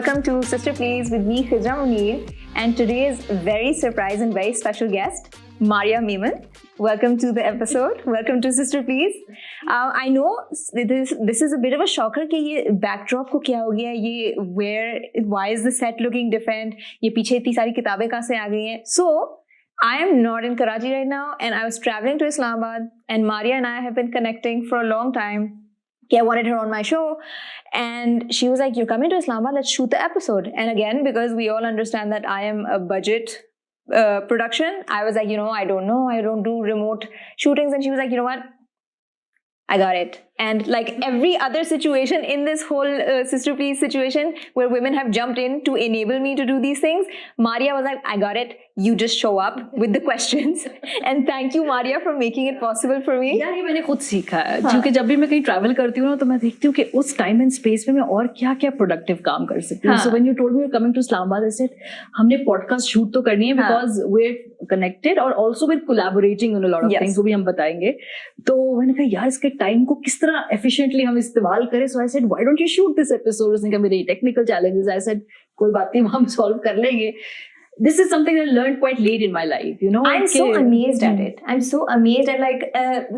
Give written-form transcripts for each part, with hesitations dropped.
Welcome to Sister Please with me, Khidra Munir, and today's very surprise and very special guest, Maria Memon. Welcome to the episode. Welcome to Sister Please. I know this is a bit of a shocker कि ये backdrop को क्या हो गया, ये why is the set looking different, ये पीछे इतनी सारी किताबें कहाँ से आ गई हैं. So I am not in Karachi right now, and I was traveling to Islamabad, and Maria and I have been connecting for a long time. I wanted her on my show, and she was like, "You're coming to Islamabad, let's shoot the episode." And again, because we all understand that I am a budget production, I was like, I don't know, I don't do remote shootings. And she was like, you know what, I got it. And like every other situation in this whole Sister Please situation where women have jumped in to enable me to do these things, Maria was like, I got it. You just show up with the questions. And thank you, Maria, for making it possible for me. यार ये मैंने खुद सीखा है क्योंकि जब भी मैं कहीं ट्रैवल करती हूँ ना तो मैं देखती हूँ कि उस टाइम एंड स्पेस में मैं और क्या क्या प्रोडक्टिव काम कर सकती हूँ. So when you told me you coming to Islamabad I said हमने पॉडकास्ट शूट तो करनी है बिकॉज वी आर कनेक्टेड और also with collaborating on a lot of things, वो भी हम बताएंगे. तो मैंने कहा यार इसके टाइम को किस तरह एफिशिएंटली हम इस्तेमाल करें. So I said why don't you shoot this episode. उसने कहा मेरे टेक्निकल चैलेंजेस. आई सेड कोई बात नहीं, हम सॉल्व कर लेंगे. This is something I learned quite late in my life, you know. I'm so amazed at it. I'm so amazed at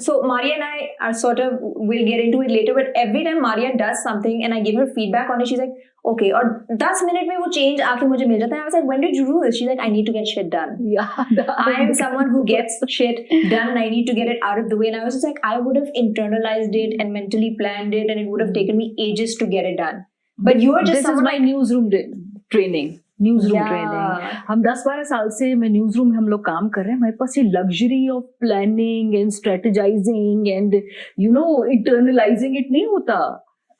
so Maria and I are sort of, we'll get into it later, but every time Maria does something and I give her feedback on it, she's like, okay, or 10 minutes mein wo change aake mujhe mil jata hai. I was like, when did you do this? She's like, I need to get shit done. Yeah. I am someone who gets shit done and I need to get it out of the way. And I was just like, I would have internalized it and mentally planned it and it would have taken me ages to get it done. But you are just this is my newsroom training. Training. हम 10-12 साल से मैं news room में हम लोग काम कर रहे हैं. हमारे पास ये luxury of planning and strategising and internalising it नहीं होता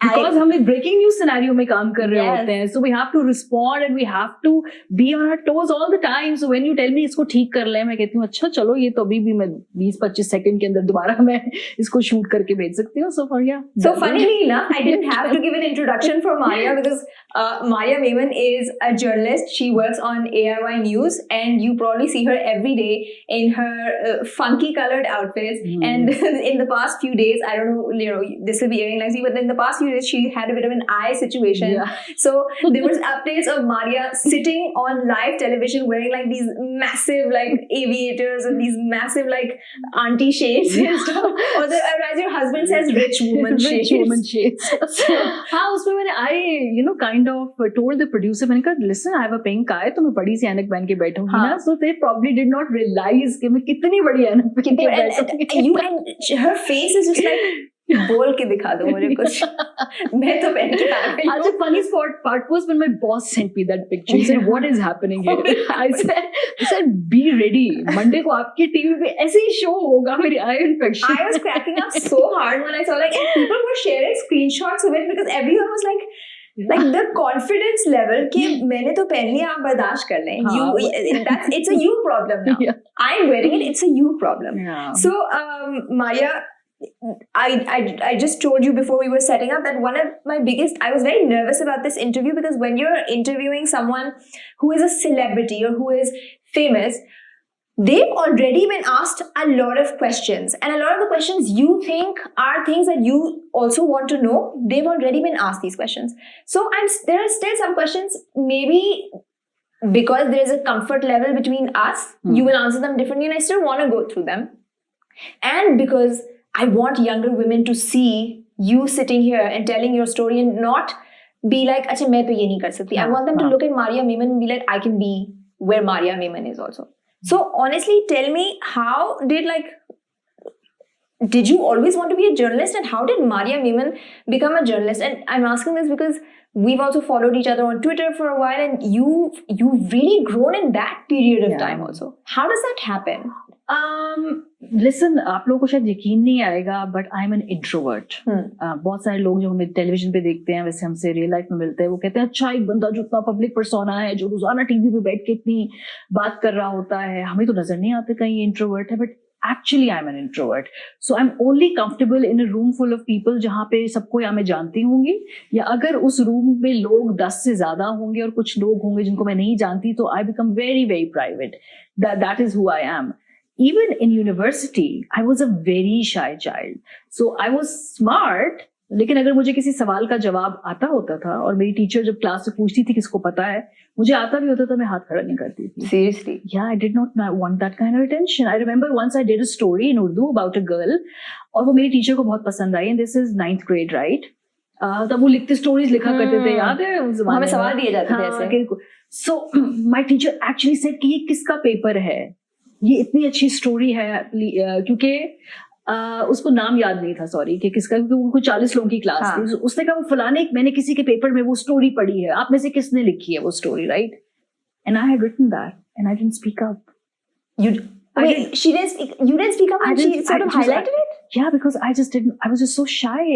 बिकॉज हम एक ब्रेकिंग न्यूज सिनेरियो में काम कर रहे होते हैं. So we have to respond and we have to be on our toes all the time. So when you tell me इसको ठीक कर ले, मैं कहती हूँ अच्छा चलो ये तो अभी भी मैं 20-25 सेकंड के अंदर दोबारा मैं इसको शूट करके भेज सकती हूँ. So funnily enough, I didn't have to give an introduction for Maria because Maria Memon is a journalist. She works on ARY News and you probably see her every day in her funky colored outfits. And in the past few days, I don't know, this will be airing next week, but in the past few days, she had a bit of an eye situation. Yeah. So there was updates of Maria sitting on live television wearing like these massive like aviators and these massive like auntie shades and stuff. Or as your husband says, rich woman shades. Rich woman shades. हाँ उसमें मैंने I kind of told the producer, मैंने कहा listen, I have a pink eye तो मैं बड़ी सी ऐनक पहन के बैठूंगी ना. So they probably did not realize कि मैं कितनी बड़ी ऐनक पहन के बैठूंगी. And her face is just like बोल के दिखा दो मुझे कुछ. मैं तो पहन के आ गई. The funny part was when my boss sent me that picture. He said, "What is happening here?" I said, "Be ready. Monday को आपके टीवी पे ऐसे ही शो होगा मेरी eye infection." I was cracking up so hard when I saw and people were sharing screenshots of it because everyone was like the confidence level कि मैंने तो पहन लिया, आप बर्दाश्त कर लें. It's a you problem now. Yeah. I'm wearing it. It's a you problem. Yeah. So Maria, I just told you before we were setting up that one of my biggest, I was very nervous about this interview because when you're interviewing someone who is a celebrity or who is famous, they've already been asked a lot of questions, and a lot of the questions you think are things that you also want to know, they've already been asked these questions. So there are still some questions, maybe because there is a comfort level between us, you will answer them differently, and I still want to go through them. And because I want younger women to see you sitting here and telling your story and not be like, "Acha, main to ye nahi kar sakti." I want them to look at Maria Memon and be like, I can be where Maria Memon is also. So honestly, tell me, how did you always want to be a journalist, and how did Maria Memon become a journalist? And I'm asking this because we've also followed each other on Twitter for a while, and you've really grown in that period of time also. How does that happen? Listen, आप लोगों को शायद यकीन नहीं आएगा but I am an introvert. बहुत सारे लोग जो हमें टेलीविजन पे देखते हैं वैसे हमसे रियल लाइफ में मिलते हैं, वो कहते हैं अच्छा एक बंदा जो इतना पब्लिक पर्सोना है जो रोजाना टीवी पे बैठ के इतनी बात कर रहा होता है, हमें तो नजर नहीं आता कहीं इंट्रोवर्ट है. But actually I'm an introvert, so I'm only comfortable in a room full of people जहाँ पे सबको या मैं जानती होंगी या अगर उस रूम में लोग 10 से ज्यादा होंगे और कुछ लोग होंगे जिनको मैं नहीं जानती तो I become very very private. That is who I am. Even in university, I was a very shy child. So I was smart, लेकिन अगर मुझे किसी सवाल का जवाब आता होता था और मेरी टीचर जब क्लास में पूछती थी किसको पता है, मुझे आता भी होता था, मैं हाथ खड़ा नहीं करती थी. Seriously? Yeah, I did not want that kind of attention. I remember once I did a story in Urdu about a girl, और वो मेरी टीचर को बहुत पसंद आई. And this is 9th grade, right? तब वो लिखते स्टोरीज लिखा करते थे, याद है उस जमाने में? हमें सवाल दिए जाते थे ऐसे. So my teacher actually said कि ये किसका पेपर है, ये इतनी अच्छी स्टोरी है, क्योंकि उसको नाम याद नहीं था, सॉरी, कि किसका, क्योंकि उनको 40 लोगों की क्लास थी. उसने कहा वो फलाने, मैंने किसी के पेपर में वो स्टोरी पढ़ी है, आप में से किसने लिखी है वो story, right? And I had written that and I didn't speak up. You didn't speak up and she sort of highlighted it? Yeah, because I was just so shy.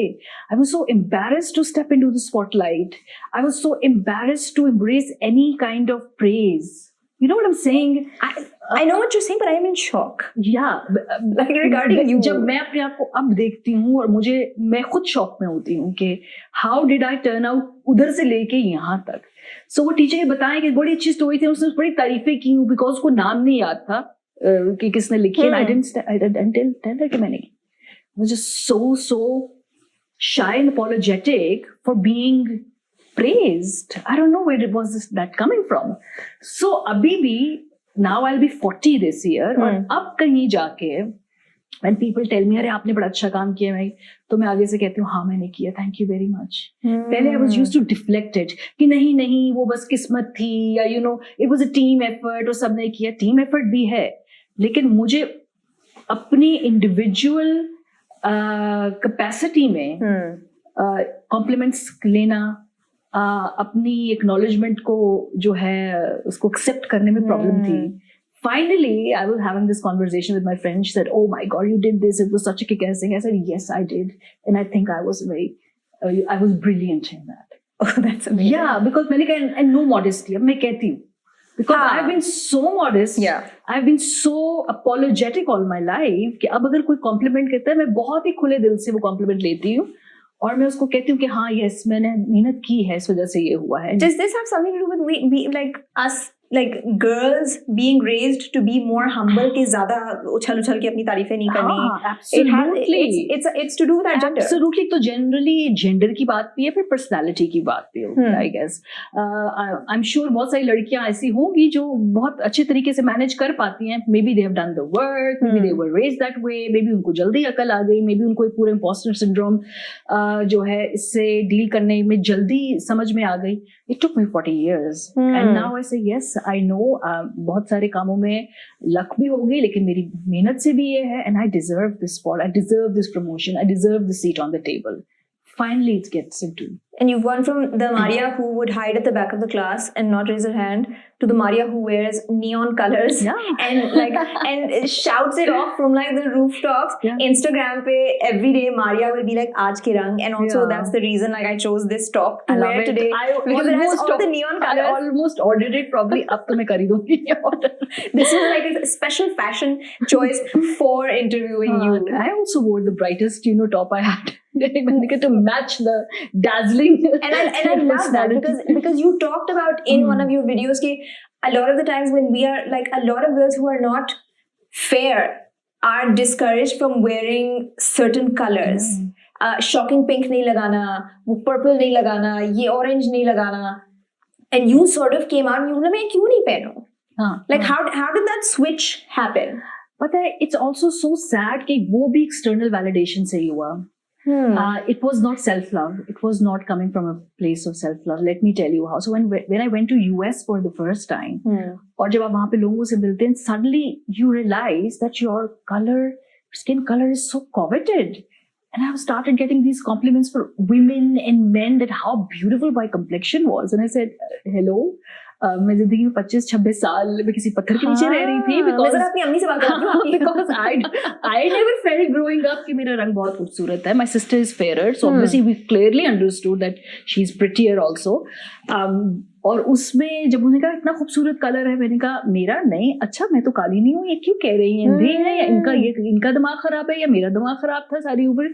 I was so embarrassed to step into the spotlight. I was so embarrassed to embrace any kind of praise. You know what I'm saying? I know what you're saying, but I am in shock. Yeah. Like regarding you. जब मैं अपने आप को अब देखती हूँ और मैं खुद शॉक में होती हूँ कि how did I turn out उधर से लेके यहाँ तक. So वो टीचर ये बताएं कि बड़ी अच्छी स्टोरी थी, उसने बड़ी तारीफें की, बिकॉज उसको नाम नहीं याद था कि किसने लिखी है. I didn't tell her कि मैंने की. I was just so shy and apologetic for being praised. I don't know where was that coming from. So abhi bhi, now I'll be 40 this year, और अब कहीं जाके when people tell me अरे आपने बड़ा अच्छा काम किया भाई, तो मैं आगे से कहती हूँ हाँ मैंने किया, thank you very much. पहले I was used to deflect it कि नहीं वो बस किस्मत थी, या you know it was a team effort, और सबने किया. team effort भी है, लेकिन मुझे अपनी individual कैपेसिटी में कॉम्प्लीमेंट्स लेना, अपनी एक्नॉलेजमेंट को जो है उसको एक्सेप्ट करने में प्रॉब्लम थी. Finally, I was having this conversation with my friend. She said, "Oh my God, you did this! It was such a kick-ass thing." I said, "Yes, I did, and I think I was brilliant in that." Oh, that's amazing. Yeah, because मैंने कहा, and no modesty. अब मैं कहती हूँ, because I've been so modest. Yeah. I've been so apologetic all my life कि अब अगर कोई compliment कहता है, मैं बहुत ही खुले दिल से वो compliment लेती हूँ और मैं उसको कहती हूँ कि हाँ, yes, मैंने मेहनत की है, इस वजह से ये हुआ है. Does this have something to do with like us? Like girls being raised to be more humble, कि ज़्यादा उछल के अपनी तारीफें नहीं करनी. Absolutely. It's to do with our gender. Absolutely. तो generally gender की बात भी है, फिर personality की बात भी होगी, I guess. I'm sure बहुत सारी लड़कियां ऐसी होंगी जो बहुत अच्छे तरीके से manage कर पाती हैं. Maybe they have done the work, maybe they were raised that way, maybe उनको जल्दी अकल आ गई, maybe उनको एक पूरा imposter syndrome जो है इससे deal करने में जल्दी समझ में आ गई. It took me 40 years. And now I say, yes, I know, बहुत सारे कामों में luck भी हो गई, लेकिन मेरी मेहनत से भी ये है, and I deserve this spot, I deserve this promotion, I deserve the seat on the table. Finally, it gets into. And you've gone from the Maria who would hide at the back of the class and not raise her hand to the Maria who wears neon colors and shouts it off from like the rooftops. Yeah. Instagram pe every day Maria will be like aaj ke rang, and also that's the reason like I chose this top to wear today because it has all the neon colors. I almost ordered it, probably अब तो मैं कर ही दूँगी ये order. This was like a special fashion choice for interviewing you. I also wore the brightest top I had. To match the dazzling. And I love that because you talked about in one of your videos कि a lot of the times when we are like a lot of girls who are not fair are discouraged from wearing certain colors. Shocking pink नहीं लगाना, वो purple नहीं लगाना, ये orange नहीं लगाना, and you sort of came out and you were like मैं क्यों नहीं पहनूं? Like how did that switch happen? But it's also so sad कि वो भी external validation से ही हुआ. It was not self-love. It was not coming from a place of self-love. Let me tell you how. So when I went to US for the first time, और जब आप वहाँ पे लोगों से मिलते हैं, suddenly you realize that your skin color is so coveted. And I have started getting these compliments for women and men that how beautiful my complexion was. And I said, hello. मैं जिंदगी में 25-26 साल में किसी पत्थर के नीचे रह रही थी because I never felt growing up कि मेरा रंग बहुत खूबसूरत है. My sister is fairer, so obviously we clearly understood that she's prettier also. और उसमें जब उन्होंने कहा इतना खूबसूरत कलर है, मैंने कहा मेरा नहीं, अच्छा मैं तो काली नहीं हूँ, ये क्यों कह रही हैं, अंधे हैं या इनका दिमाग खराब है या मेरा दिमाग खराब था सारी उम्र.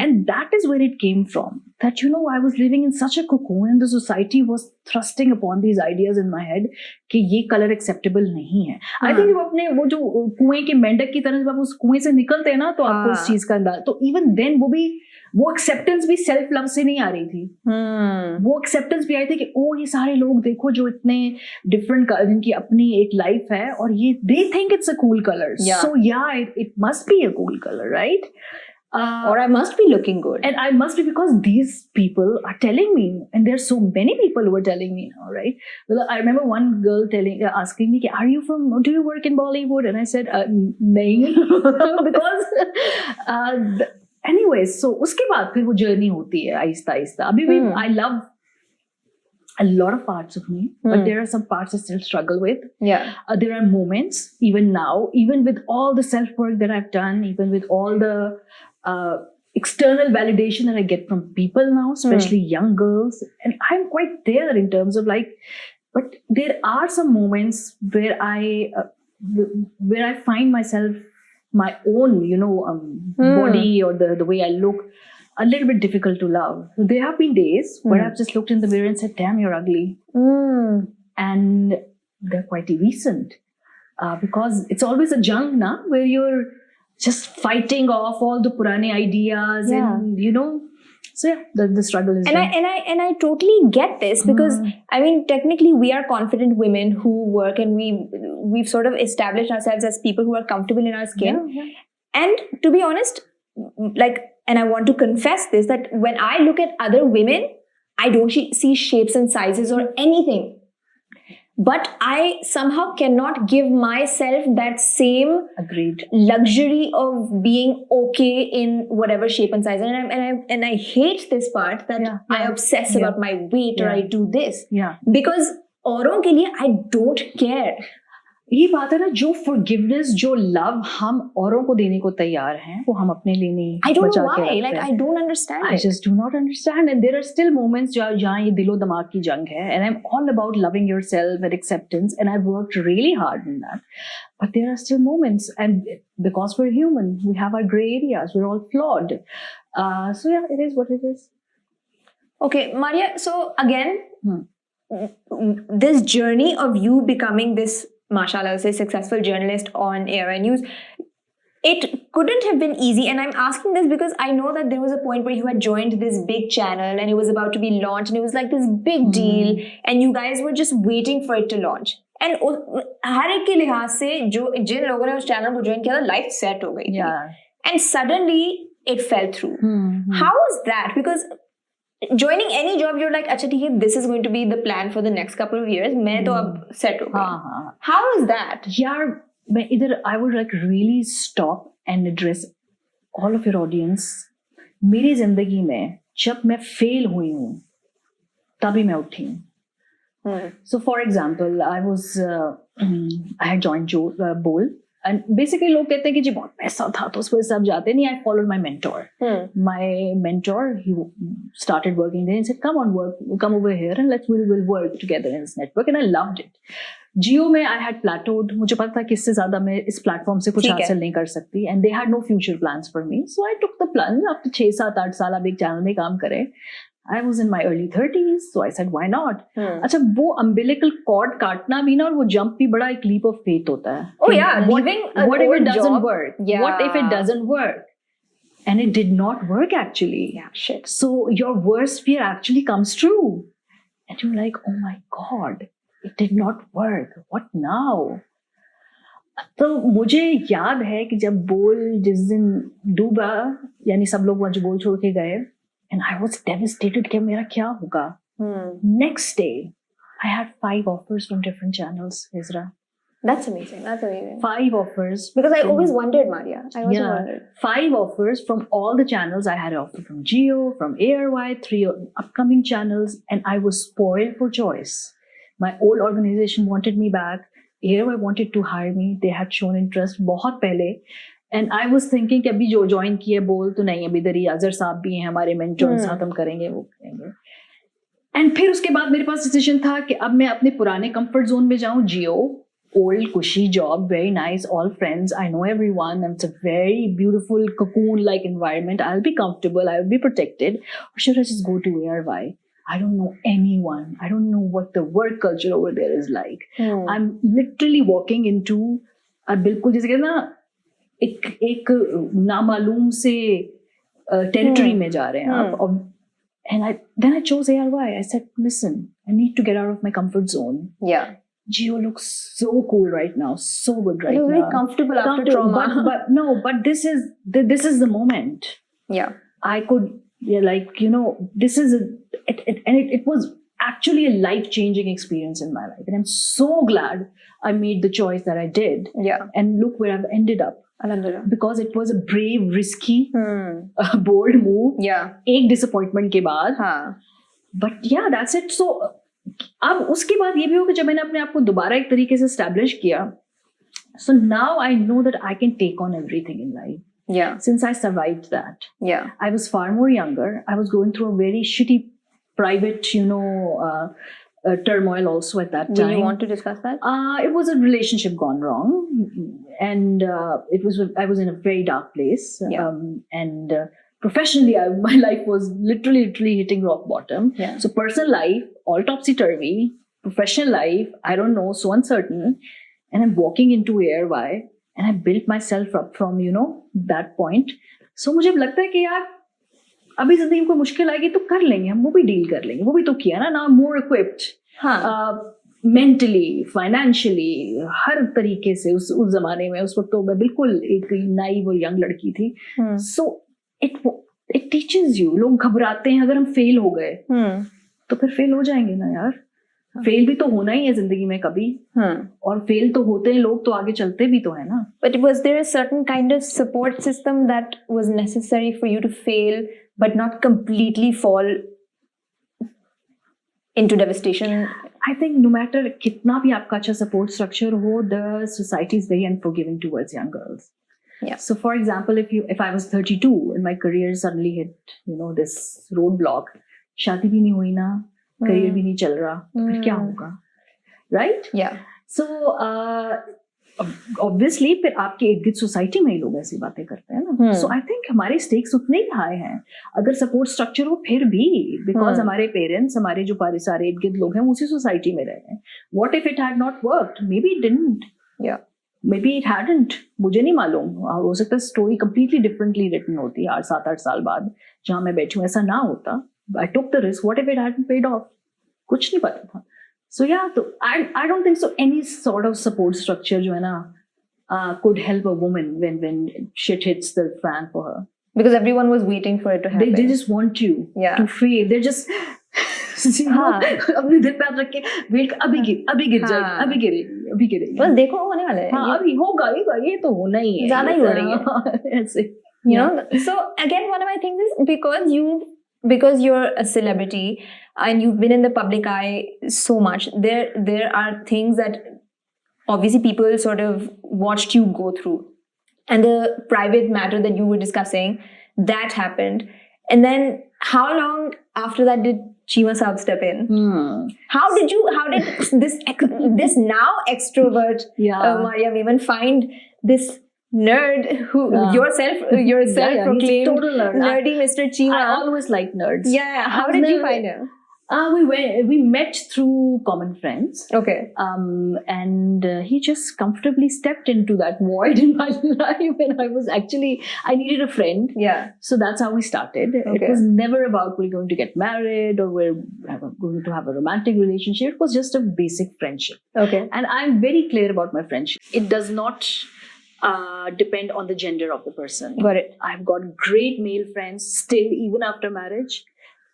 And that is where it came from, that I was living in such a cocoon and the society was thrusting upon these ideas in my head कि ये कलर एक्सेप्टेबल नहीं है. आई थिंक जब अपने वो जो कुएं के मेंढक की तरह जब आप उस कुएं से निकलते हैं ना तो आपको उस चीज का अंदाज, तो इवन देन वो एक्सेप्टेंस भी सेल्फ लव से नहीं आ रही थी. वो एक्सेप्टेंस भी आई थी कि ओ ये सारे लोग देखो जो इतने डिफरेंट, जिनकी अपनी एक लाइफ है और ये they think it's a cool colour, so yeah it must be a cool colour, right? Or I must be looking good. And I must be, because these people are telling me, and there are so many people who are telling me now, right? Well, I remember one girl asking me, are you do you work in Bollywood? And I said, nahin. Because, anyways, so uske baad phir wo journey hoti hai, aista aista. Abhi bhi, I love a lot of parts of me, but there are some parts I still struggle with. Yeah. There are moments, even now, even with all the self-work that I've done, even with all the external validation that I get from people now, especially young girls, and I'm quite there in terms of like, but there are some moments where I find myself, my own, body or the way I look, a little bit difficult to love. There have been days where I've just looked in the mirror and said, damn, you're ugly. And they're quite recent. Because it's always a jung, na, where you're just fighting off all the purane ideas, and so yeah, the struggle is there. And I totally get this, because I mean, technically we are confident women who work, and we've sort of established ourselves as people who are comfortable in our skin. Yeah. And to be honest, like, and I want to confess this, that when I look at other women, I don't see shapes and sizes or anything. But I somehow cannot give myself that same luxury of being okay in whatever shape and size. And I hate this part that I obsess about my weight, or I do this. Yeah. Because औरों के लिए I don't care. ये बात है ना, जो forgiveness, जो love हम औरों को देने को तैयार हैं, वो हम अपने लिए नहीं बचा के रखते हैं. I don't know why. Like, I don't understand. I just do not understand. And there are still moments जहाँ ये दिलो दिमाग की जंग है. And I'm all about loving yourself and acceptance. And I've worked really hard in that. But there are still moments. And because we're human, we have our gray areas. We're all flawed. So yeah, it is what it is. Okay, Maria. So again, this journey of you becoming this, mashallah, say, successful journalist on ARI News, it couldn't have been easy. And I'm asking this because I know that there was a point where you had joined this big channel and it was about to be launched, and it was like this big deal, and you guys were just waiting for it to launch. And हर एक के लिहाज से जिन लोगों ने उस channel को join किया था, लाइफ सेट हो गई थी. And suddenly it fell through. How was that? Because joining any job, you're like, अच्छा ठीक है, this is going to be the plan for the next couple of years. मैं तो अब set हो गई. How is that? यार, मैं इधर I would like really stop and address all of your audience. मेरी जिंदगी में जब मैं fail हुई हूँ, तभी मैं उठी हूँ. So for example, I had joined Bol. And basically लोग कहते हैं कि जी बहुत पैसा था तो उस वजह से आप जाते नहीं. I followed my mentor. My mentor, he started working there and said, come over here and we'll work together in this network. And I loved it. Jio में I had plateaued. मुझे पता था कि इससे ज़्यादा मैं इस प्लेटफॉर्म से कुछ हासिल नहीं कर सकती. And they had no future plans for me. So I took the plunge. After 6-7-8 साल आप एक चैनल में काम करें. I was in my early 30s, so I said, why not? अच्छा, वो umbilical cord काटना भी ना, और वो jump भी बड़ा एक leap of faith होता है. Oh yeah, leaving what if it doesn't job? work? Yeah. What if it doesn't work? And it did not work actually. Yeah, shit. So your worst fear actually comes true. And you're like, oh my God, it did not work. What now? तो मुझे याद है कि जब बोल जिस दिन डूबा, यानी सब लोग वहाँ जो बोल छोड़ के गए, and I was devastated कि मेरा क्या होगा. Next day, I had 5 offers from different channels, Isra. That's amazing. 5 offers. Because I always wondered, Maria. I always wondered. 5 offers from all the channels. I had an offer from Jio, from ARY, 3 upcoming channels, and I was spoiled for choice. My old organization wanted me back. ARY wanted to hire me. They had shown interest बहुत पहले. And I was thinking कि अभी जो join किए बोल तो नहीं, अभी इधर ही अजहर साहब भी हैं हमारे मेंटोर, साथ हम करेंगे वो करेंगे. एंड फिर उसके बाद मेरे पास डिसीजन था कि अब मैं अपने पुराने कंफर्ट जोन में जाऊं. जियो, old cushy job, very nice, all friends, I know everyone, and it's a very beautiful cocoon like environment. I'll be comfortable, I'll be protected. Or should I just go to ARY? I don't know anyone. I don't know what the work culture over there is like. I'm literally walking into बिल्कुल जैसे कहते ना एक नामालूम से territory में जा रहे हैं आप. And then I chose ARY. I said, listen, I need to get out of my comfort zone. Yeah. Geo looks so cool right now, so good right now. Very comfortable after trauma. But this is the moment. Yeah. I could, this is it was actually a life-changing experience in my life, and I'm so glad I made the choice that I did. Yeah. And look where I've ended up. Alhamdulillah. Because it was a brave, risky, bold move. Yeah. एक disappointment के बाद. But yeah, that's it. So अब उसके बाद ये भी हो कि जब मैंने अपने आप को दोबारा एक तरीके से establish किया, so now I know that I can take on everything in life. Yeah. Since I survived that. Yeah. I was far more younger. I was going through a very shitty private, turmoil also at that time. Do you want to discuss that? It was a relationship gone wrong, and I was in a very dark place. Yeah. And professionally, my life was literally hitting rock bottom. Yeah. So personal life, all topsy-turvy. Professional life, I don't know, so uncertain. And I'm walking into ARY, and I built myself up from, that point. So मुझे लगता है कि यार अभी जिंदगी में कोई मुश्किल आएगी तो कर लेंगे, हम वो भी डील कर लेंगे, वो भी तो किया ना. Now I'm more equipped. Mentally, financially, हर तरीके से उस जमाने में, उस वक्त तो मैं बिल्कुल एक नाइव और यंग लड़की थी. So it teaches you. लोग घबराते हैं अगर हम फेल हो गए तो फिर फेल हो जाएंगे ना यार. फेल भी तो होना ही है जिंदगी में कभी. और फेल तो होते हैं लोग, तो आगे चलते भी तो है ना. But was there a certain kind of support system that was necessary for you to fail but not completely fall into devastation? I think no matter कितना भी आपका अच्छा support structure हो, the society is very unforgiving towards young girls. Yeah. So for example, if I was 32 and my career suddenly hit, this roadblock, शादी भी नहीं हुई ना, career भी नहीं चल रहा, तो फिर क्या होगा? Right? Yeah. So obviously फिर आपके इर्द-गिर्द सोसाइटी में ही लोग ऐसी बातें करते हैं ना. So I think हमारे stakes उतने ही हाई हैं. अगर सपोर्ट स्ट्रक्चर हो फिर भी, बिकॉज हमारे पेरेंट्स, हमारे जो सारे इर्द-गिर्द लोग हैं, उसी सोसाइटी में रहे हैं. What if it had not worked? Maybe it didn't. Yeah. Maybe it hadn't. मुझे नहीं मालूम. हो सकता है स्टोरी completely differently written होती है 7-8 साल बाद, जहाँ मैं बैठी हूँ. ऐसा ना होता. I took the risk. What if it hadn't paid off? कुछ नहीं पता था. So yeah, so I don't think so any sort of support structure जो है ना could help a woman when shit hits the fan for her. Because everyone was waiting for it to happen. They just want you to fail. They're just अपने दिल पे हाथ रख के wait, अभी गिर जाएगी, अभी गिरेगी. बस देखो होने वाला है. अभी होगा, ये तो होना ही है. ज़्यादा ही हो रही है. ऐसे. So again, one of my things is because you're a celebrity and you've been in the public eye so much, there are things that obviously people sort of watched you go through, and the private matter that you were discussing, that happened. And then how long after that did Chima Saab step in? How did this now extrovert Maria Memon find this nerd who yourself proclaimed total nerd. Nerdy Mr. Chima? I always liked nerds. Yeah. How did you find him? We met through common friends. Okay. And he just comfortably stepped into that void in my life, and I needed a friend. Yeah. So that's how we started. Okay. It was never about we're going to get married or we're going to have a romantic relationship. It was just a basic friendship. Okay. And I'm very clear about my friendship. It does not depend on the gender of the person. Got it. I've got great male friends still, even after marriage.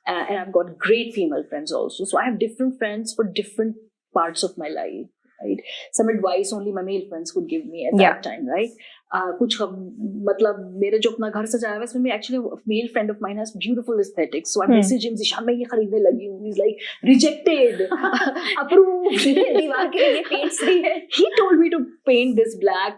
And I've got great female friends also. So I have different friends for different parts of my life, right? Some advice only my male friends could give me at that time, right? कुछ मतलब मेरे जो अपना घर सजाया हुआ है, इसमें actually a male friend of mine has beautiful aesthetics. So I message him, Zishan मैं ये खरीदने लगी हूँ. He's like, rejected, approved. दीवार के लिए paints दी है. He told me to paint this black,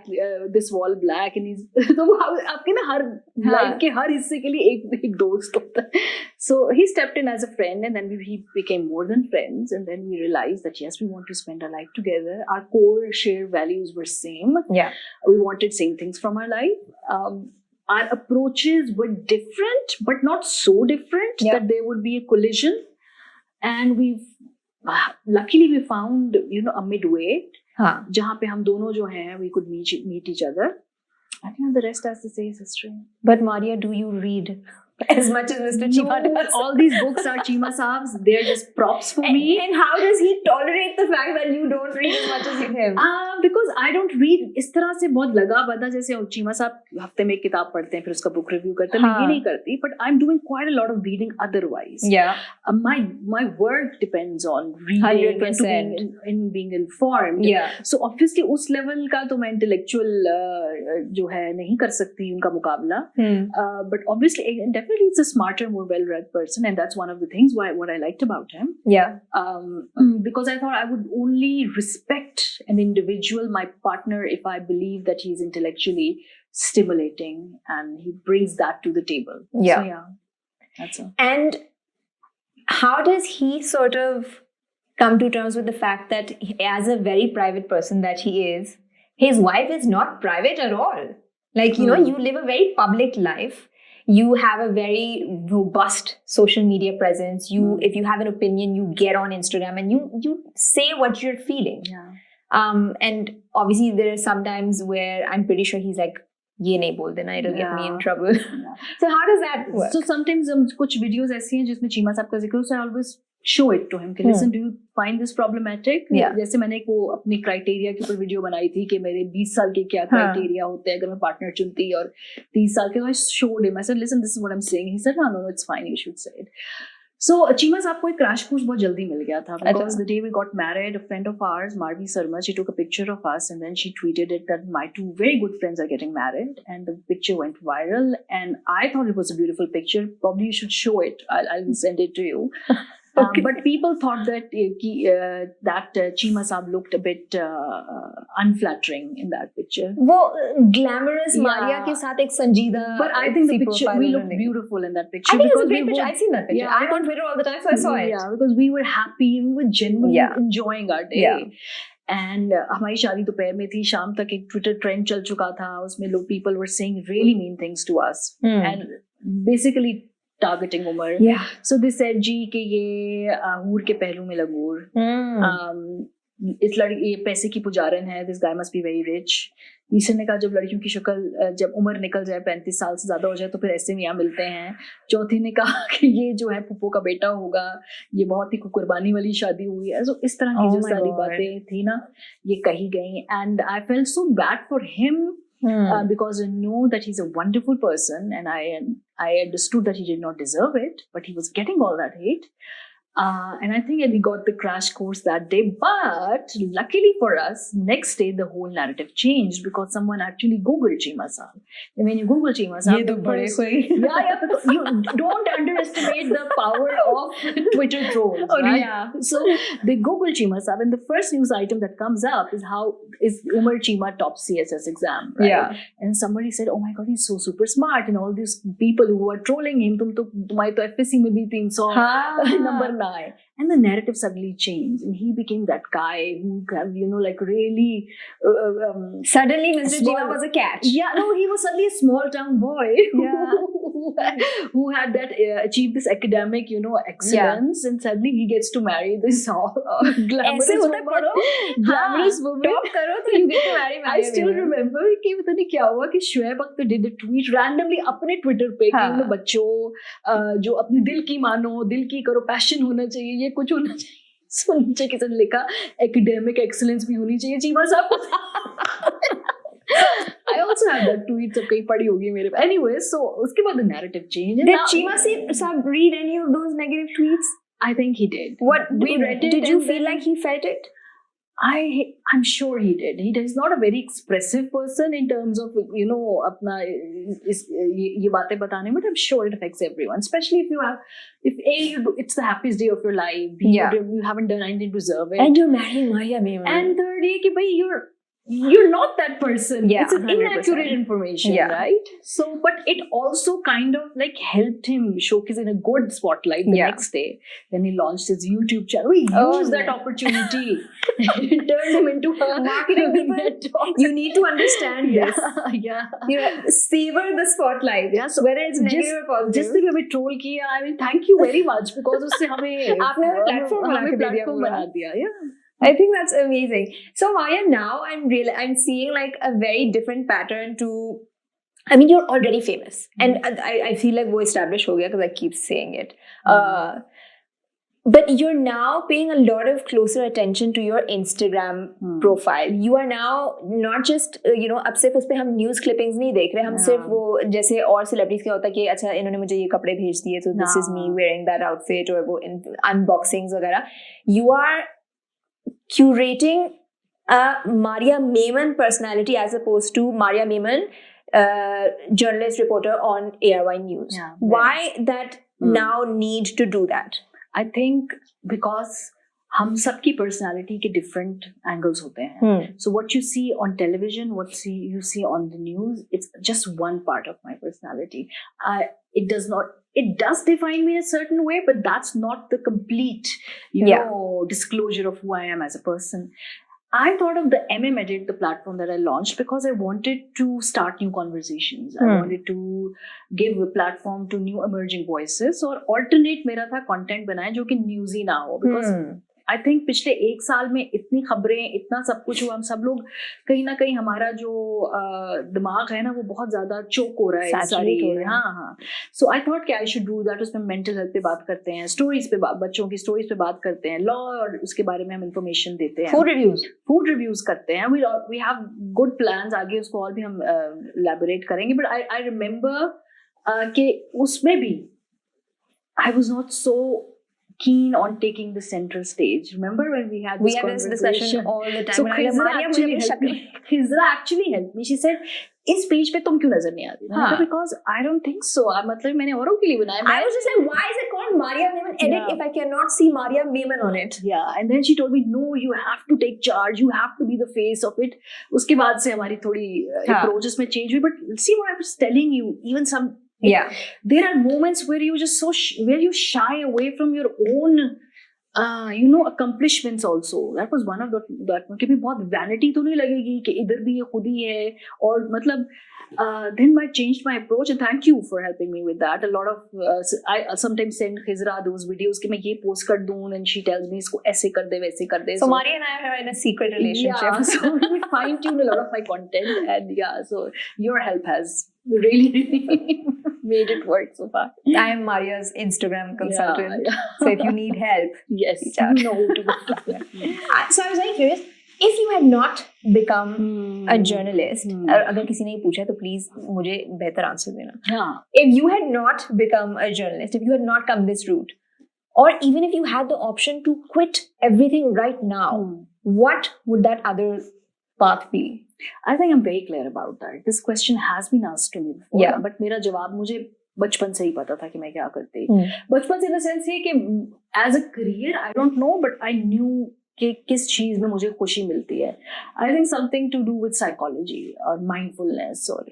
this wall black, and he's तो आपके ना हर life के हर हिस्से के लिए एक दोस्त होता है. So he stepped in as a friend, and then we became more than friends, and then we realized that yes, we want to spend our life together. Our core shared values were same. Yeah, we wanted same things from our life. Our approaches were different, but not so different that there would be a collision. and luckily we found a midway जहाँ पे हम दोनों जो हैं we could meet each other. I think the rest has to say is history. But Maria, do you read as much as Mr. Chima does? All these books are Chima Saab's. They're just props for me. And how does he tolerate the fact that you don't read as much as him? Because I don't read इस तरह से बहुत लगा बता जैसे चीमा साहब हफ्ते में एक किताब पढ़ते हैं फिर उसका बुक रिव्यू करते हैं मैं ये नहीं करती but I'm doing quite a lot of reading otherwise. Yeah. My work depends on reading 100%. and being informed. Yeah. So obviously उस level का तो मैं intellectual जो है नहीं कर सकती उनका मुकाबला. But obviously definitely it's a smarter, more well-read person, and that's one of the things what I liked about him. Yeah. Because I thought I would only respect an individual, my partner, if I believe that he's intellectually stimulating and he brings that to the table. Yeah. So yeah, that's all. And how does he sort of come to terms with the fact that as a very private person that he is, his wife is not private at all. Like, you live a very public life. You have a very robust social media presence. If you have an opinion, you get on Instagram and you say what you're feeling. Yeah. And obviously there are some times where I'm pretty sure he's like, ये नहीं बोल देना, it'll get me in trouble. Yeah. So how does that work? So sometimes कुछ videos ऐसी हैं जिसमें चीमा साहब का जिक्र हो, so I always show it to him. Listen, do you find this problematic? Yeah. जैसे मैंने एक वो अपनी क्राइटेरिया के ऊपर वीडियो बनाई थी कि मेरे 20 साल के क्या क्राइटेरिया होते हैं अगर मैं पार्टनर चुनती और 30 साल के. I showed him. I said, listen, this is what I'm saying. He said, no, it's fine. You should say it. So Cheema साहब को एक क्रैश कोर्स बहुत जल्दी मिल गया था because the day we got married, a friend of ours, Marvi Sarma, she took a picture of us and then she tweeted it that my two very good friends are getting married, and the picture went viral and I thought it was a beautiful picture. Probably you should show it. I'll send it to you. Okay. But people thought that Chima Saab looked a bit unflattering in that picture. वो glamorous Maria के साथ एक संजीदा. But I think the picture we looked beautiful in that picture. I think it's a great picture. I've seen that picture. Yeah, I'm on Twitter all the time, so I saw it. Yeah, because we were happy, we were genuinely enjoying our day. Yeah. And हमारी शादी दोपहर में थी, शाम तक एक Twitter trend चल चुका था, उसमें लोग people were saying really mean things to us and basically targeting Umar. Yeah. So they said जी कि ये हूर के पहलू में लगूर. इस लड़की ये पैसे की पुजारन है. This guy must be very rich. तीसरे ने कहा जब लड़कियों की शक्ल जब उम्र निकल जाए 35 साल से ज्यादा हो जाए तो फिर ऐसे मियाँ मिलते हैं. चौथी ने कहा कि ये जो है पुप्पो का बेटा होगा, ये बहुत ही कुर्बानी वाली शादी हुई है. So इस तरह की जो सारी बातें थी ना ये कही गई. And I felt so bad for him. Because I know that he's a wonderful person and I understood that he did not deserve it, but he was getting all that hate. And I think we got the crash course that day. But luckily for us, next day the whole narrative changed because someone actually Googled Chima Saab. And when you Google Chima Saab, you don't underestimate the power of Twitter trolls. Oh, right? yeah. So they Google Chima Saab, and the first news item that comes up is Umar Chima top CSS exam. Right? Yeah. And somebody said, "Oh my God, he's so super smart." And all these people who were trolling him, तुम्हारी तो FSC में भी 300 number ना. And the narrative suddenly changed, and he became that guy who, like really. Suddenly, Mr. Chima was a catch. Yeah, no, he was suddenly a small town boy. Yeah. who had that achieved this academic, excellence, and suddenly he gets to marry this glamorous woman. Glamorous woman. Top karo, so you get to marry Maria. I still remember कि पता नहीं क्या हुआ कि Shoaib Akhtar did a tweet randomly अपने Twitter पे कि बच्चों जो अपने दिल की मानो, दिल की करो, passion होना चाहिए, ये कुछ होना चाहिए. So नीचे किसी ने लिखा academic excellence भी होनी चाहिए चीमा साहब. I also have that tweet सब कहीं पड़ी होगी मेरे. Anyway, so उसके बाद the narrative changed. Did Chima Saab read any of those negative tweets? I think he did. What we read it? Did you feel like he felt it? I'm sure he did. He's not a very expressive person in terms of अपना ये बातें बताने, but I'm sure it affects everyone, especially if it's the happiest day of your life. You haven't done anything to deserve it, and you're marrying Maria Memon. And third, कि भाई you're not that person. Yeah, it's an 100%. inaccurate information, Yeah. right? So, but it also kind of like helped him showcase in a good spotlight the Yeah. next day when he launched his YouTube channel. He Oh, used that man. opportunity. It turned him into a Marketing people, mentor. you need to understand Yeah, this. yeah. You know, savor the spotlight. Yeah, so whether it's negative or positive. जिसने भी हमें troll किया, I mean, thank you very much because उससे हमें आपने हमें platform बना के दे दिया platform पूरा. बना दिया. Yeah. I think that's amazing. So Maria, now I'm seeing like a very different pattern to. I mean, you're already famous, and I feel like वो established हो गया because I keep saying it. But you're now paying a lot of closer attention to your Instagram profile. You are now not just अब सिर्फ उस पे हम news clippings नहीं देख रहे, हम सिर्फ वो जैसे और celebrities क्या होता है कि अच्छा इन्होंने मुझे ये कपड़े भेज दिए, so this is me wearing that outfit, और वो unboxings वगैरह. You are curating a Maria Memon personality as opposed to Maria Memon, journalist reporter on ARY News. Yeah, why that now need to do that? I think because हम सबकी personality के different angles होते हैं. So what you see on television, you see on the news, it's just one part of my personality. It does define me in a certain way, but that's not the complete, disclosure of who I am as a person. I thought of the MM Edit, the platform that I launched, because I wanted to start new conversations. I wanted to give a platform to new emerging voices और alternate मेरा था content बनाए जो कि newsy ना हो. Because I think पिछले एक साल में इतनी खबरें, इतना सब कुछ हुआ, हम सब लोग कहीं ना कहीं हमारा जो दिमाग है ना वो बहुत ज़्यादा चोक हो रहा है सारी. हाँ. So I thought कि I should do that. उसमें mental health पे बात करते हैं, stories पे बच्चों की stories पे बात करते हैं, law और उसके बारे में हम information देते हैं, food reviews करते हैं. We have good plans. आगे उसको और भी हम elaborate करेंगे. But I remember कि उसमें भी I was not so keen on taking the central stage. Remember when we had this discussion all the time? So Khizra actually helped me. She said, इस पेज पे तुम क्यों नजर नहीं आती? Because I don't think so. मतलब मैंने औरों के लिए बनाया. I was just like, why is it called Maria Memon Edit if I cannot see Maria Memon on it? Yeah, and then she told me, no, you have to take charge. You have to be the face of it. उसके बाद से हमारी थोड़ी approaches में change हुई. But see what I was telling you, even some. There are moments where you just where you shy away from your own accomplishments also. That was one of that कि भी बहुत vanity तो नहीं लगेगी कि इधर भी ये खुद ही है और मतलब then I changed my approach and thank you for helping me with that. A lot of I sometimes send Khizra those videos कि मैं ये post कर दूँ and she tells me इसको ऐसे कर दे वैसे कर दे. So Maria and I are in a secret relationship. Yeah, so we fine tune a lot of my content and so your help has really made it work so far. I am Maria's Instagram consultant. So if you need help, yes, you know who to go to. So I was very curious, if you had not become a journalist, अगर किसी ने पूछा तो please मुझे बेहतर answer देना. If you had not become a journalist, if you had not come this route, or even if you had the option to quit everything right now, what would that other path be? I think I'm very clear about that. This question has been asked to me before, but मेरा जवाब मुझे बचपन से ही पता था कि मैं क्या करती. बचपन से in the sense ये कि as a career, I don't know, but I knew कि किस चीज में मुझे खुशी मिलती है. I think something to do with psychology और mindfulness. और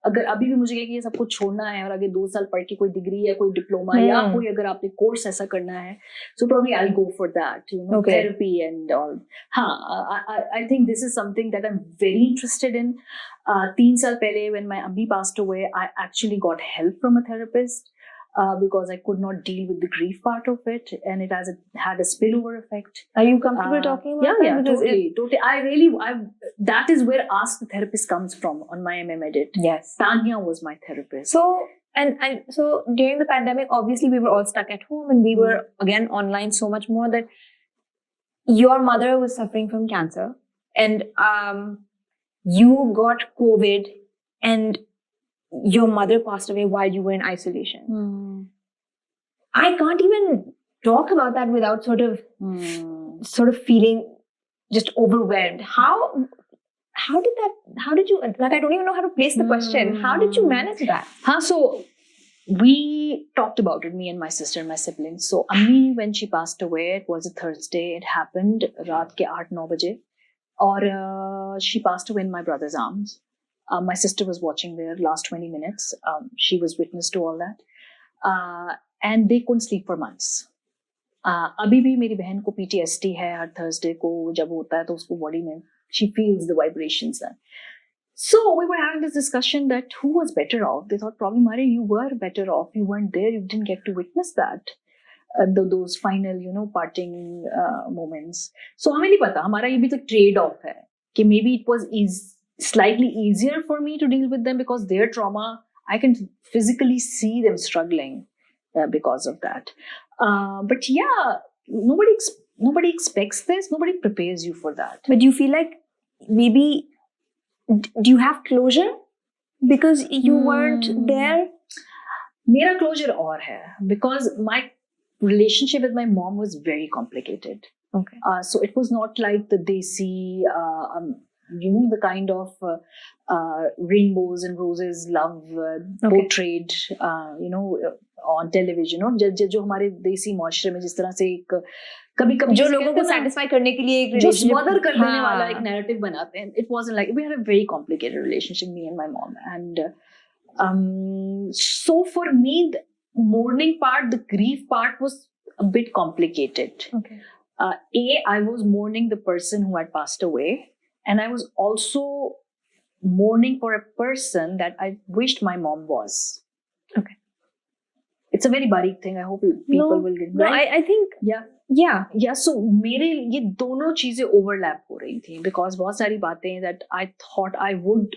अगर अभी भी मुझे कि ये सब कुछ छोड़ना है और आगे 2 साल पढ़ के कोई डिग्री या कोई डिप्लोमा या कोई अगर आपने कोर्स ऐसा करना है, so probably I'll go for that. Therapy and all. I think this is something that I'm very interested in. 3 साल पहले when my Ammi passed away, I actually got help from a therapist. Because I could not deal with the grief part of it, and it had a spillover effect. Are you comfortable talking about that? Yeah, totally. That is where Ask the Therapist comes from on my MM Edit. Yes. Tanya was my therapist. So, and so during the pandemic, obviously we were all stuck at home, and we were again online so much more that your mother was suffering from cancer, and you got COVID, and your mother passed away while you were in isolation. I can't even talk about that without sort of feeling just overwhelmed. How did you, like, I don't even know how to place the question. How did you manage that? So we talked about it, me and my sister and my siblings. So Ammi, when she passed away, it was a Thursday. It happened raat ke 8-9 baje. और she passed away in my brother's arms. My sister was watching their last 20 minutes. She was witness to all that. And they couldn't sleep for months. अभी भी मेरी बहन को PTSD है हर Thursday को जब होता है तो उसको body में she feels the vibrations there. So we were having this discussion that who was better off. They thought probably Maria, you were better off. You weren't there. You didn't get to witness that. Those final, parting moments. So हमें नहीं पता. हमारा ये भी तो trade-off है कि maybe it was slightly easier for me to deal with them because their trauma, I can physically see them struggling because of that. But yeah, nobody expects this. Nobody prepares you for that. But do you feel like maybe do you have closure because you weren't there? मेरा closure और है because my relationship with my mom was very complicated. Okay. So it was not like the desi, the kind of rainbows and roses love portrayed, on television. और जो हमारे देसी माशरे में जिस तरह से एक कभी-कभी जो लोगों को satisfy करने के लिए एक जो smother कर देने वाला एक narrative बनाते हैं. It wasn't like we had a very complicated relationship, me and my mom, and so for me, the mourning part, the grief part was a bit complicated. Okay. I was mourning the person who had passed away, and I was also mourning for a person that I wished my mom was. Okay. It's a very barik thing. I hope people will get right. No, I think yeah. So मेरे ये दोनों चीजें overlap हो रही थी because बहुत सारी बातें that I thought I wouldn't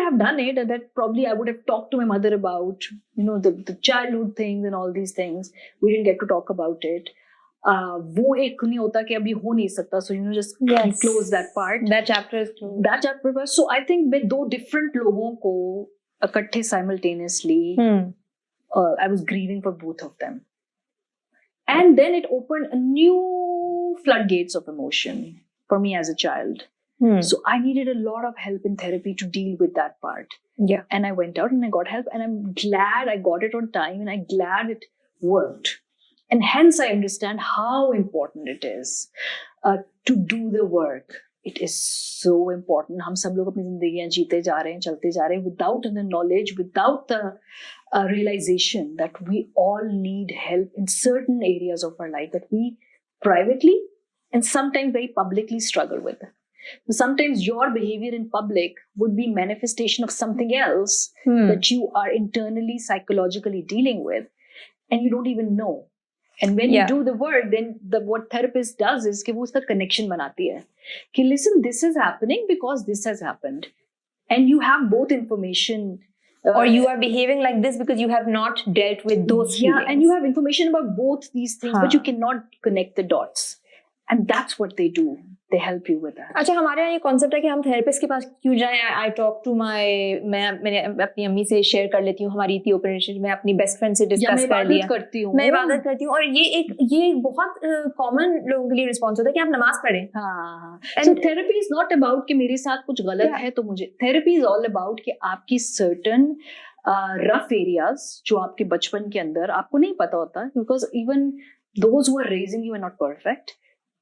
have done it, and that probably I would have talked to my mother about, the childhood things and all these things. We didn't get to talk about it. वो एक नहीं होता कि अभी हो नहीं सकता, so just close that part. That chapter is closed. That chapter was, so I think मैं दो different लोगों को इकट्ठे simultaneously, I was grieving for both of them, and then it opened a new floodgates of emotion for me as a child. So I needed a lot of help in therapy to deal with that part. Yeah. And I went out and I got help, and I'm glad I got it on time, and I'm glad it worked. And hence I understand how important it is to do the work. It is so important. हम सब लोग अपनी जिंदगियां जीते जा रहे हैं, चलते जा रहे हैं without the knowledge, without the realization that we all need help in certain areas of our life that we privately and sometimes very publicly struggle with. Sometimes your behavior in public would be manifestation of something else that you are internally, psychologically dealing with, and you don't even know. And when you do the work, then what therapist does is कि वो उसका connection बनाती है कि listen, this is happening because this has happened, and you have both information. Or you are behaving like this because you have not dealt with those feelings. Yeah, and you have information about both these things, but you cannot connect the dots. And that's what they do. They help you with that. अच्छा, हमारे यहाँ ये concept है कि हम therapist के पास क्यों जाएं. आई टॉक टू मैंने अपनी अम्मी से शेयर कर लेती हूँ हमारी इतनी ओपन रिलेशनशिप में, अपनी बेस्ट फ्रेंड से डिस्कस कर लिया. मैं इबादत करती हूँ, और ये बहुत कॉमन लोगों के लिए रिस्पॉन्स होता है कि आप नमाज पढ़ें. हाँ. So therapy is not about कि मेरे साथ कुछ गलत है तो मुझे. Therapy is all about कि आपकी certain rough areas जो आपके बचपन के अंदर आपको नहीं पता होता, because even those who are raising you are not perfect.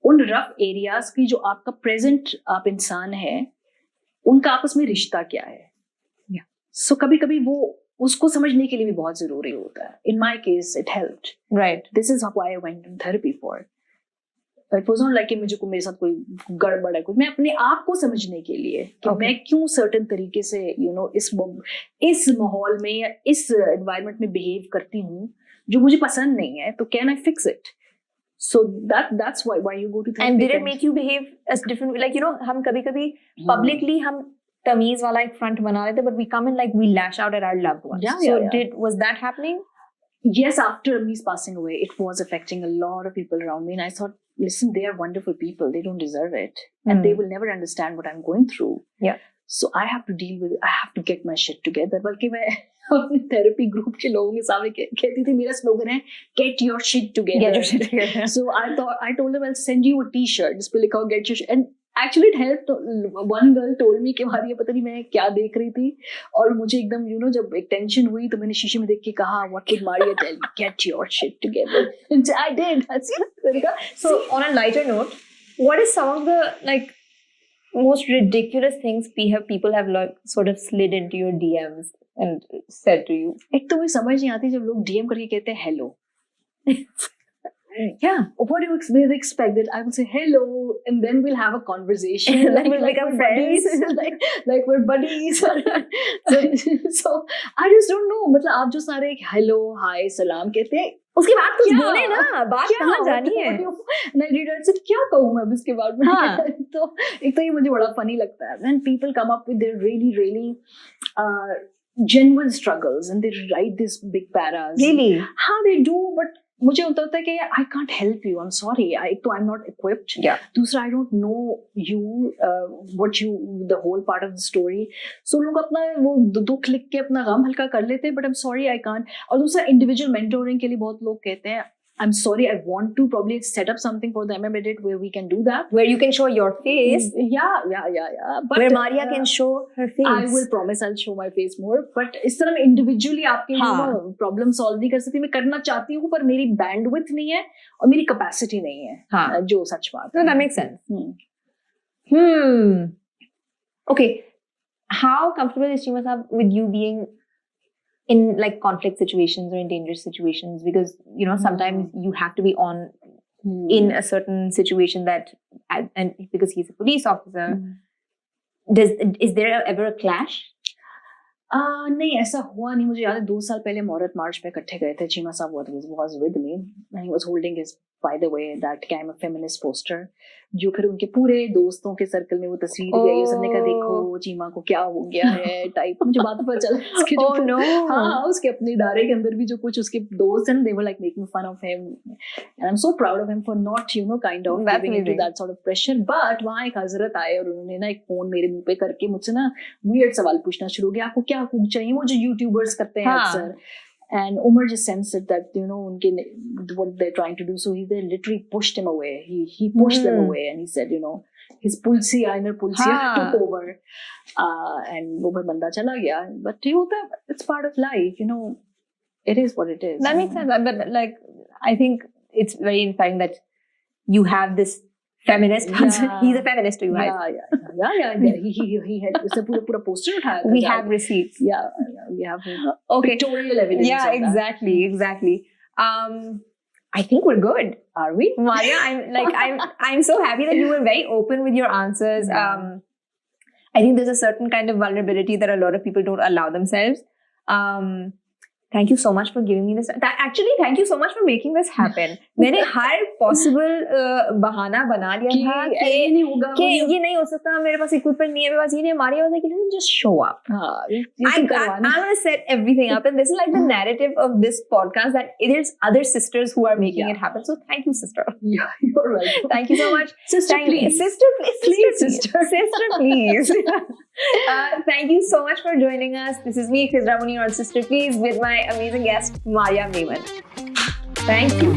उन रफ एरियाज की जो आपका प्रेजेंट आप इंसान है, उनका आपस में रिश्ता क्या है. सो कभी कभी वो उसको समझने के लिए भी बहुत जरूरी होता है. In my case it helped. Right. This is why I went in therapy for. It was not like कि मुझे मेरे साथ कोई गड़बड़ है कुछ. मैं अपने आप को समझने के लिए कि मैं क्यों सर्टेन तरीके से इस माहौल में या इस एनवायरनमेंट में बिहेव करती हूँ जो मुझे पसंद नहीं है, तो can I fix it. So that's why you go to therapy. And did it make you behave as different? Like, हम कभी-कभी publicly हम तमीज वाला एक front बना लेते, but we come in like we lash out at our loved ones. Was that happening? Yes, after Ammi's passing away, it was affecting a lot of people around me, and I thought, listen, they are wonderful people. They don't deserve it, and they will never understand what I'm going through. Yeah. So I have to deal with it. I have to get my shit together. बल्कि मैं अपने therapy group के लोगों के सामने कहती थी, मेरा स्लोगन है get your shit together. Get your shit together. So I told them I'll send you a t-shirt जिस पे लिखा हो get your shit. And actually it helped. One girl told me कि मारिया पता नहीं मैं क्या देख रही थी, और मुझे एकदम जब एक टेंशन हुई तो मैंने शीशे में देख के कहा, what did Maria tell me? Get your shit together. And I did. So on a lighter note, what is some of the most ridiculous things people have like sort of slid into your DMs and said to you? एक तो मुझे समझ नहीं आती जब लोग DM करके कहते हैं hello. Yeah, what do you expect that I will say hello and then we'll have a conversation Like we'll become friends. like we're buddies. so I just don't know. मतलब आप जो सारे hello, hi, salam कहते हैं उसके बाद कुछ क्या? बोले ना, बात कहाँ जानी है? नहीं रीडर से क्या कहूँ मैं अब इसके बाद में? हाँ. तो एक तो ये मुझे बड़ा funny लगता है when people come up with their really genuine struggles and they write these big paras. Really? हाँ, they do, but मुझे होता है कि I can't help you. I'm sorry. एक तो I'm not equipped. Yeah. दूसरा I don't know you, the whole part of the story. So लोग अपना वो दो क्लिक के अपना गम हल्का कर लेते हैं, but I'm sorry I can't. और दूसरा individual mentoring के लिए बहुत लोग कहते हैं I'm sorry, I want to probably set up something for the MM edit where we can do that. Where you can show your face. Yeah. But where Maria can show her face. I will promise I'll show my face more. But इस तरह मैं individually आपके problem solve नहीं कर सकती. मैं करना चाहती हूँ पर मेरी bandwidth नहीं है और मेरी capacity नहीं है. हाँ. जो सच बात है. No, that makes sense. Okay. How comfortable is Chima Saab with you being in like conflict situations or in dangerous situations? Because you know sometimes you have to be on in a certain situation that and because he's a police officer, is there ever a clash? नहीं ऐसा हुआ नहीं. मुझे याद है 2 साल पहले मोहरत मार्च पे इकट्ठे गए थे. चीमा साहब was with me and he was holding his, by the way, that I'm a feminist poster, जो फिर उनके पूरे दोस्तों के सर्कल में वो तस्वीर गई. उसने कहा देखो चीमा को क्या हो गया है टाइप. मुझे बात पता चला उसके जो हाँ उसके अपने इदारे के अंदर भी जो कुछ उसके दोस्त हैं, they were like making fun of him and I'm so proud of him for not kind of giving into that sort of pressure. But वहाँ एक हजरत आए और उन्होंने ना एक फोन मेरे मुंह पे करके मुझसे ना weird सवाल पूछना शुरू किया. आपको क्या कुक चाहिए? वो जो यूट्यूबर्स करते हैं अक्सर. And Umar just sensed it that उनके what they're trying to do, so they literally pushed him away. He pushed them away and he said his inner pulsiya took over and वो फिर बंदा चला गया. But it's part of life, it is what it is. That makes sense. But like I think it's very inspiring that you have this feminist person. He's a feminist too, right? Yeah. He had उसने पूरा poster उठाया. We have receipts. Yeah, we have pictorial evidence. Yeah, exactly. I think we're good. Are we? Maria, I'm so happy that you were very open with your answers. I think there's a certain kind of vulnerability that a lot of people don't allow themselves. Thank you so much for giving me this. Actually, thank you so much for making this happen. मैंने हर possible बहाना बना लिया था कि ये नहीं हो सकता, मेरे पास equipment नहीं है, मेरे पास ये नहीं है. Maria was like, just show up. I'm going to set everything up, and this is like the narrative of this podcast that there's other sisters who are making it happen. So thank you, sister. Yeah, you're welcome. Thank you so much. Sister, please. Sister, please. Thank you so much for joining us. This is me, Khizra Muni on Sister Please with my amazing guest, Maria Memon. Thank you.